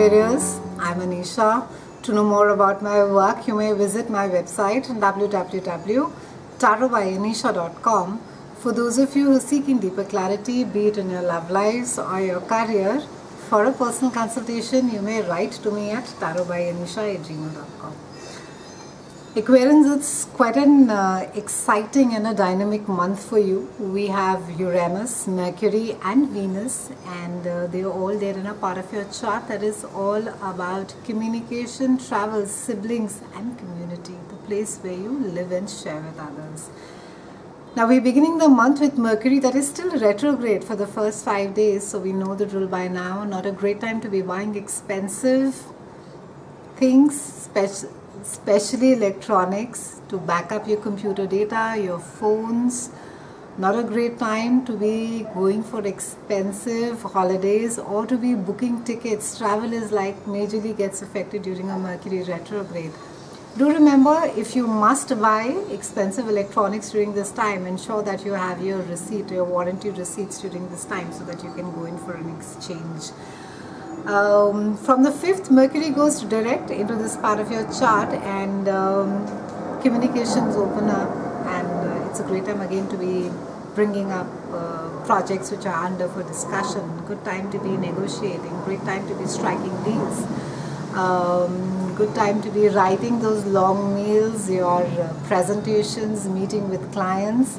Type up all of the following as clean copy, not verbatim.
Aquarius, I'm Anisha. To know more about my work, you may visit my website www.tarotbyanisha.com. For those of you who are seeking deeper clarity, be it in your love lives or your career, for a personal consultation, you may write to me at tarotbyanisha@gmail.com. Aquarians, it's quite an exciting and a dynamic month for you. We have Uranus, Mercury and Venus, and they're all there in a part of your chart that is all about communication, travel, siblings and community, the place where you live and share with others. Now we're beginning the month with Mercury that is still retrograde for the first 5 days, so we know the drill by now. Not a great time to be buying expensive things, especially electronics, to back up your computer data, your phones. Not a great time to be going for expensive holidays or to be booking tickets. Travel is like majorly gets affected during a Mercury retrograde. Do remember, if you must buy expensive electronics during this time, ensure that you have your receipt, your warranty receipts during this time so that you can go in for an exchange. From the 5th, Mercury goes direct into this part of your chart, and communications open up, and it's a great time again to be bringing up projects which are under for discussion. Good time to be negotiating, great time to be striking deals, good time to be writing those long mails, your presentations, meeting with clients,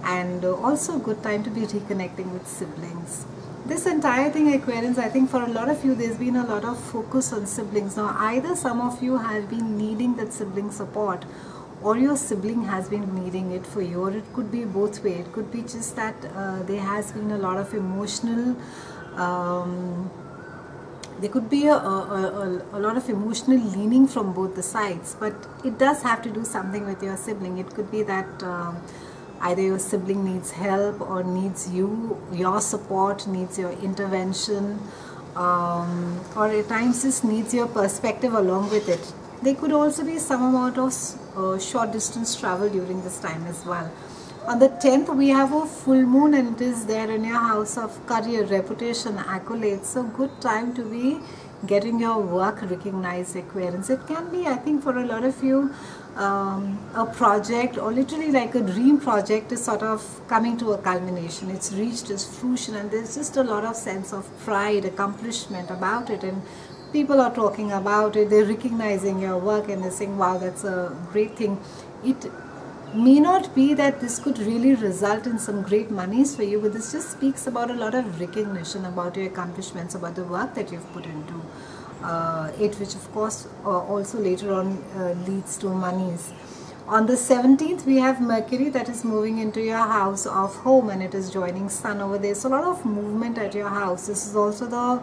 and also good time to be reconnecting with siblings. This entire thing, Aquarians, I think for a lot of you there's been a lot of focus on siblings. Now either some of you have been needing that sibling support, or your sibling has been needing it for you, or it could be both ways. It could be just that there has been a lot of emotional there could be a lot of emotional leaning from both the sides, but it does have to do something with your sibling. It could be that either your sibling needs help or needs your support, needs your intervention, or at times just needs your perspective along with it. There could also be some amount of short distance travel during this time as well. On the 10th, we have a full moon, and it is there in your house of career, reputation, accolades. So good time to be getting your work recognized, Aquarians. It can be, I think, for a lot of you, a project or literally like a dream project is sort of coming to a culmination. It's reached its fruition, and there's just a lot of sense of pride, accomplishment about it, and people are talking about it. They're recognizing your work and they're saying, wow, that's a great thing. It may not be that this could really result in some great monies for you, but this just speaks about a lot of recognition about your accomplishments, about the work that you've put into it, which of course also later on leads to monies. On the 17th, we have Mercury that is moving into your house of home, and it is joining Sun over there. So a lot of movement at your house. This is also the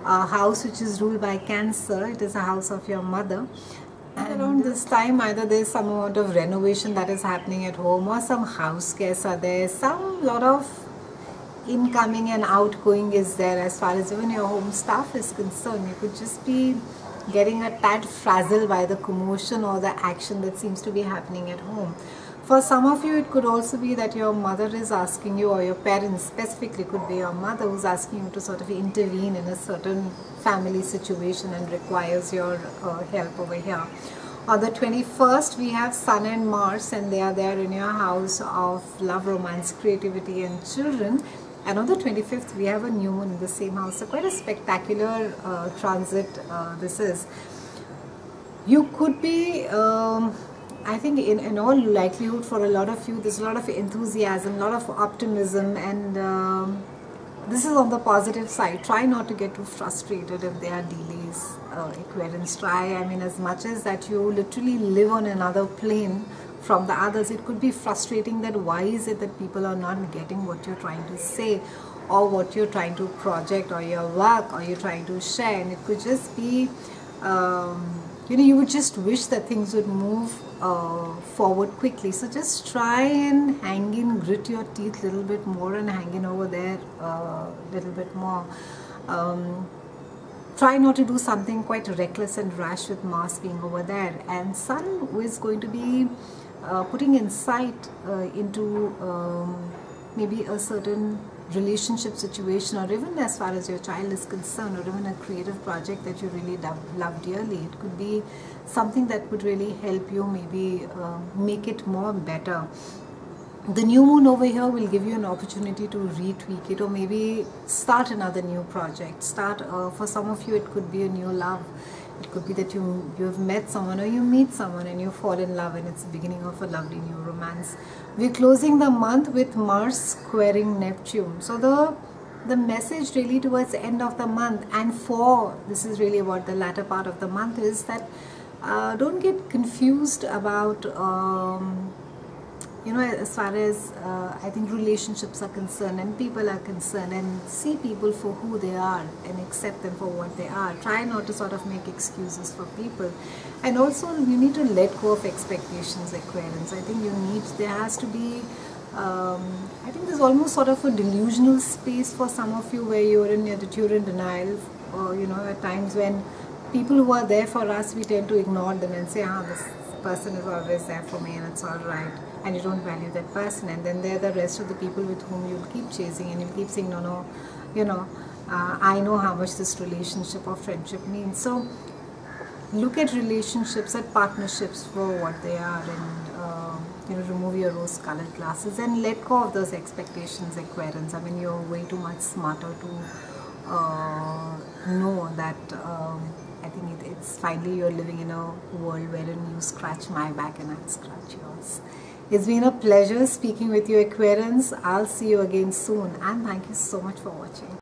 house which is ruled by Cancer. It is a house of your mother. And around this time, either there's some amount of renovation that is happening at home, or some house guests are there. Some lot of incoming and outgoing is there as far as even your home staff is concerned. You could just be getting a tad frazzled by the commotion or the action that seems to be happening at home. For some of you, it could also be that your mother is asking you, or your parents, specifically could be your mother, who's asking you to sort of intervene in a certain family situation and requires your help over here. On the 21st, we have Sun and Mars, and they are there in your house of love, romance, creativity and children. And on the 25th, we have a new moon in the same house. So quite a spectacular transit this is. You could be I think in all likelihood, for a lot of you, there's a lot of enthusiasm, a lot of optimism, and this is on the positive side. Try not to get too frustrated if there are delays, Aquarians. Try, I mean, as much as that you literally live on another plane from the others, it could be frustrating that why is it that people are not getting what you're trying to say, or what you're trying to project, or your work, or you're trying to share. And it could just be you would just wish that things would move forward quickly. So just try and hang in, grit your teeth a little bit more and hang in over there a little bit more. Try not to do something quite reckless and rash with Mars being over there. And Sun is going to be putting insight into maybe a certain relationship situation, or even as far as your child is concerned, or even a creative project that you really love dearly. It could be something that would really help you maybe make it more better. The new moon over here will give you an opportunity to retweak it, or maybe start another new project. For some of you, it could be a new love. It could be that you have met someone, or you meet someone and you fall in love, and it's the beginning of a lovely new romance. We're closing the month with Mars squaring Neptune. So the message really towards the end of the month, and this is really about the latter part of the month, is that don't get confused about as far as I think relationships are concerned and people are concerned, and see people for who they are and accept them for what they are. Try not to sort of make excuses for people. And also you need to let go of expectations, Aquarians. I think there has to be, I think there's almost sort of a delusional space for some of you where you're in denial, or at times when people who are there for us, we tend to ignore them and say, this person is always there for me and it's all right, and you don't value that person. And then there are the rest of the people with whom you'll keep chasing, and you'll keep saying, no, I know how much this relationship or friendship means. So look at relationships, at partnerships for what they are, and remove your rose-colored glasses and let go of those expectations, Aquarians. I mean, you're way too much smarter to know that I think it's finally you're living in a world wherein you scratch my back and I scratch yours. It's been a pleasure speaking with you, Aquarians. I'll see you again soon, and thank you so much for watching.